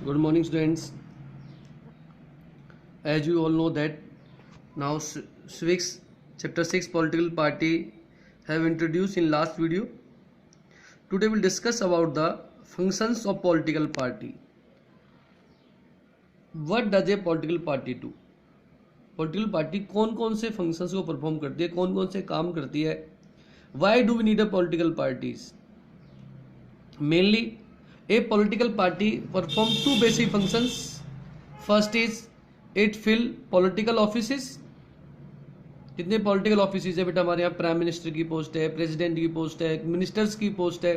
Good morning, students. As you all know that now civics chapter 6 political party have introduced in last video. Today we'll discuss about the functions of political party. What does a political party do? Political party कौन कौन से functions को perform करती है, कौन कौन से काम करती है? Why do we need a political parties? Mainly, a political party perform two basic functions. First is it fill political offices. कितने पॉलिटिकल ऑफिसेज है बेटा हमारे यहाँ? प्राइम मिनिस्टर की पोस्ट है, प्रेसिडेंट की पोस्ट है, मिनिस्टर्स की पोस्ट है.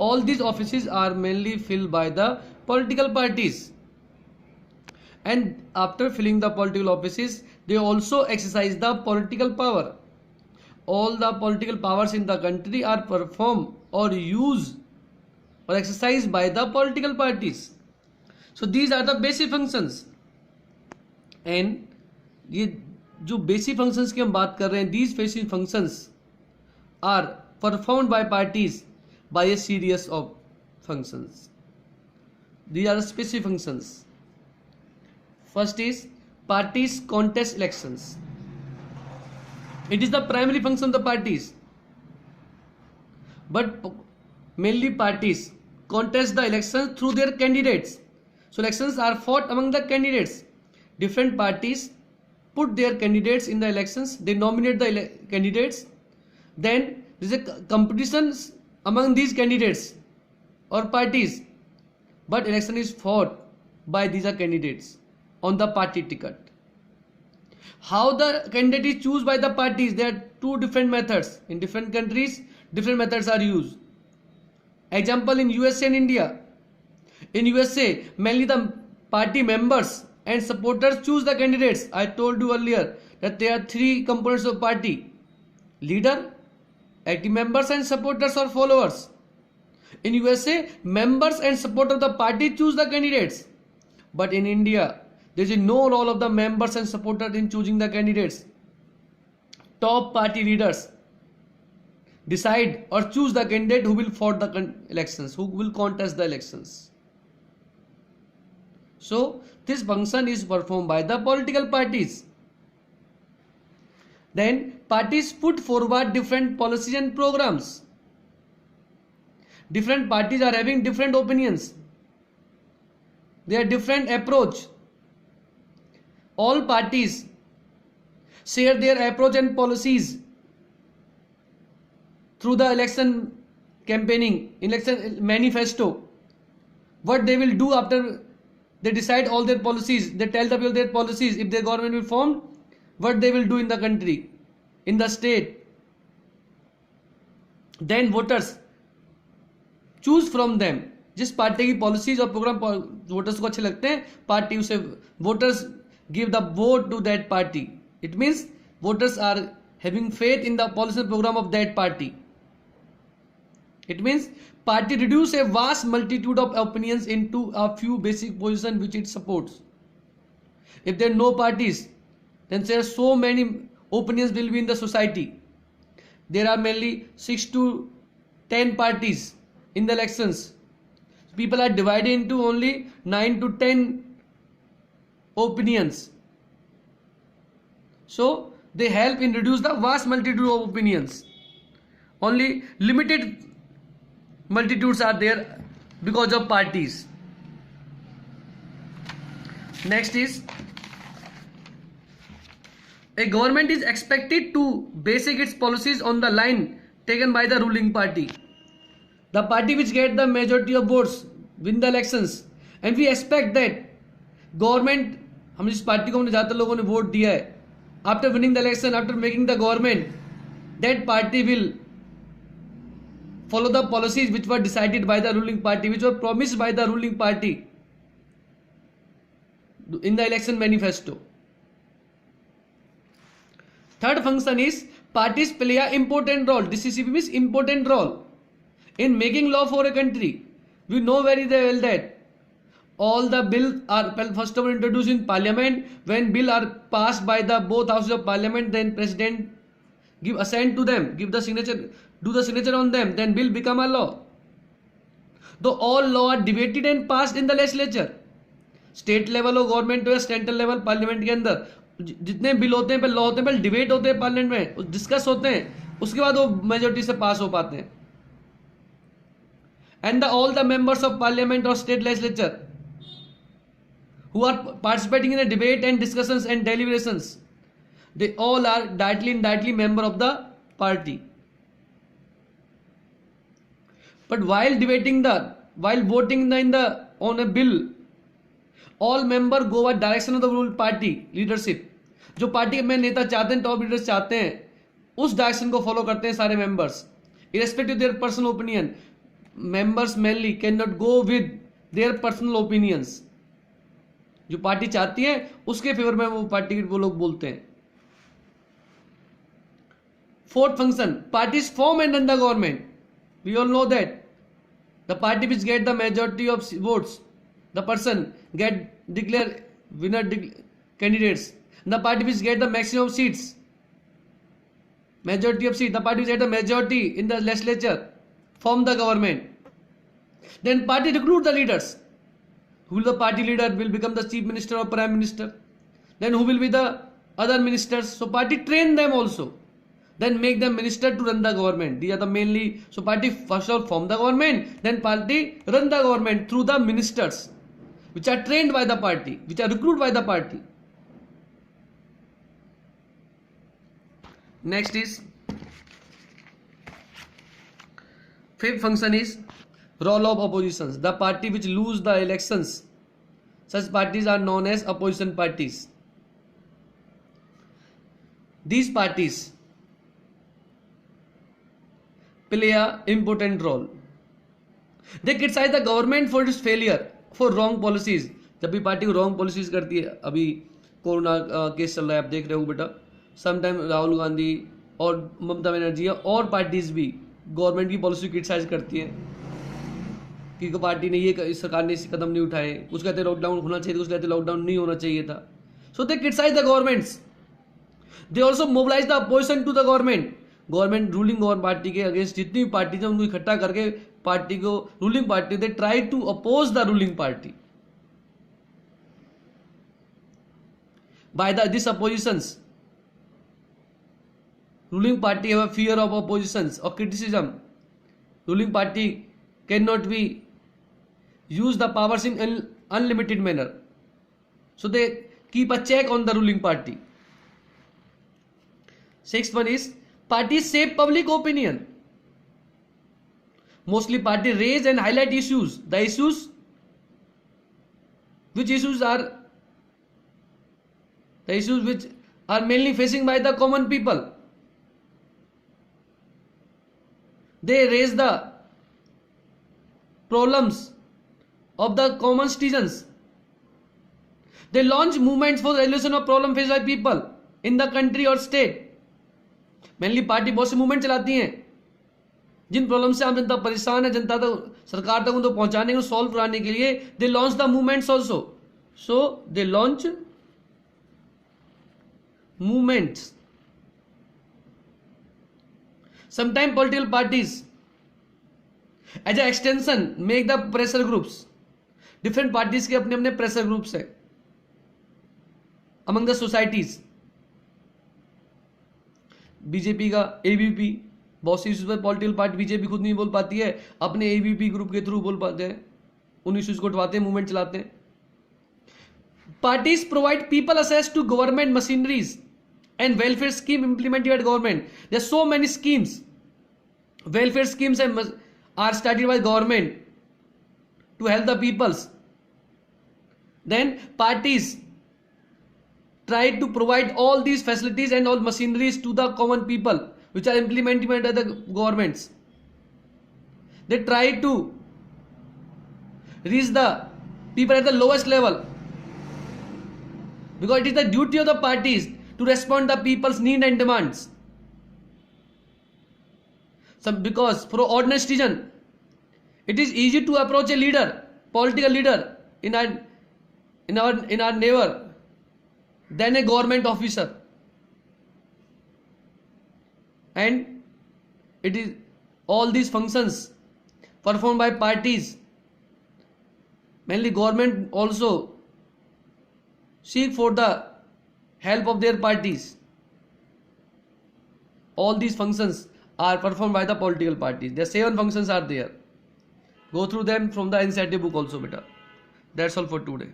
All these offices are mainly filled by the political parties. And after filling the political offices they also exercise the political power. All the political powers in the country are performed or used or exercised by the political parties. So these are the basic functions. And ये जो basic functions की हम बात कर रहे हैं, these basic functions are performed by parties by a series of functions. These are the specific functions. First is parties contest elections. It is the primary function of the parties, but mainly parties contest the elections through their candidates. So elections are fought among the candidates. Different parties put their candidates in the elections. They nominate the candidates. Then there is a competition among these candidates or parties, but election is fought by these candidates on the party ticket. How the candidate is chosen by the parties? There are two different methods. In different countries, different methods are used. Example in USA and India. In USA, mainly the party members and supporters choose the candidates. I told you earlier that there are three components of party: leader, active members, and supporters or followers. In USA, members and supporters of the party choose the candidates. But in India, there is no role of the members and supporters in choosing the candidates. Top party leaders decide or choose the candidate who will fight the elections, who will contest the elections. So this function is performed by the political parties. Then parties put forward different policies and programs. Different parties are having different opinions. They are different approach. All parties share their approach and policies through the election campaigning, election manifesto. What they will do after they decide all their policies, they tell the people their policies. If their government will form, what they will do in the country, in the state. Then voters choose from them. जिस party की policies और programme voters को अच्छे लगते हैं, party उसे voters give the vote to that party. It means voters are having faith in the policy and program of that party. It means party reduce a vast multitude of opinions into a few basic positions which it supports. If there are no parties, then there are so many opinions will be in the society. There are mainly 6 to 10 parties in the elections. People are divided into only 9 to 10 opinions. So they help in reduce the vast multitude of opinions. Only limited multitudes are there because of parties. Next is a government is expected to base its policies on the line taken by the ruling party. The party which get the majority of votes win the elections, and we expect that government, हम जिस party को हमने ज़्यादातर लोगों ने vote दिया है, after winning the election, after making the government, that party will follow the policies which were decided by the ruling party, which were promised by the ruling party in the election manifesto. Third function is parties play an important role. Decisive means important role in making law for a country. We know very well that all the bills are first of all introduced in parliament. When bills are passed by the both houses of parliament, then president give assent to them, give the signature, do the signature on them, then bill become a law. Though all law are debated and passed in the legislature, state level हो, government हो या central level parliament के अंदर, जितने bill होते हैं, पहले law होते हैं, पहले डिबेट होते हैं पार्लियामेंट में, डिस्कस होते हैं, उसके बाद वो मेजोरिटी से पास हो पाते हैं. And all the members of parliament और state legislature who are participating in the debate and discussions and deliberations, they all are directly and indirectly member of the party. But while voting on a bill, all member go by direction of the rule party leadership. जो party में नेता चाहते हैं, top leaders चाहते हैं, उस direction को follow करते हैं सारे members, irrespective of their personal opinion. Members mainly cannot go with their personal opinions. जो पार्टी चाहती है उसके फेवर में वो पार्टी वो लोग बोलते हैं. Fourth function, parties form and run the government. We all know that the party which get the majority of votes, the person get declare winner candidates. The party which get the maximum of seats, majority of seats, the party which had the majority in the legislature form the government. Then party recruit the leaders. Who will the party leader will become the chief minister or prime minister. Then who will be the other ministers. So party train them also. Then make them minister to run the government. These are the mainly. So party first of all form the government. Then party run the government through the ministers, which are trained by the party, which are recruited by the party. Next is fifth function is role of oppositions. The party which lose the elections, such parties are known as opposition parties. These parties play a important role. They criticize the government for its failure, for wrong policies. जब भी party wrong policies करती है, अभी corona case चल रहा है, आप देख रहे हो बेटा, समटाइम राहुल गांधी और ममता बनर्जी और पार्टीज भी गवर्नमेंट की पॉलिसी क्रिटिसाइज करती है कि पार्टी ने ये, सरकार ने इस कदम नहीं उठाए, कुछ कहते लॉकडाउन होना चाहिए, कुछ कहते लॉकडाउन नहीं होना चाहिए था. So they criticize the governments. They also mobilize the opposition to the government. Government ruling government party के अगेंस्ट जितनी भी पार्टी है उनको इकट्ठा करके पार्टी को, ruling party, they try to oppose the ruling party. By the this oppositions, ruling party have a fear of oppositions or criticism. Ruling party cannot be use the powers in an unlimited manner. So they keep a check on the ruling party. Sixth one is parties shape public opinion. Mostly party raise and highlight issues. The issues, which issues are the issues which are mainly facing by the common people. They raise the problems of the common citizens. They launch movements for the resolution of problem faced by people in the country or state. Mainly party बहुत से movement चलाती हैं जिन problem से आम जनता परेशान है, जनता तक, सरकार तक उनको पहुंचाने को, सॉल्व कराने के लिए. They launch the movements also. So they launch movements. Sometimes political parties as an extension make the pressure groups. Different parties के अपने अपने pressure groups है among the societies. बीजेपी का एबीपी, बहुत सी इश्यूज पर पॉलिटिकल पार्टी बीजेपी खुद नहीं बोल पाती है, अपने एबीपी ग्रुप के थ्रू बोल पाते हैं, उन इश्यूज को उठवाते हैं, मूवमेंट चलाते हैं. Parties provide people access to government machineries and welfare scheme implemented by government. There are so many schemes, welfare schemes are started by government to help the peoples. Then parties try to provide all these facilities and all machineries to the common people which are implemented by the governments. They try to reach the people at the lowest level because it is the duty of the parties to respond to the people's need and demands. Because for an ordinary citizen, it is easy to approach a leader, political leader in our neighbor than a government officer. And it is all these functions performed by parties. Mainly government also seek for the help of their parties. All these functions are performed by the political parties. There 7 functions are there. Go through them from the NCERT book also, beta. That's all for today.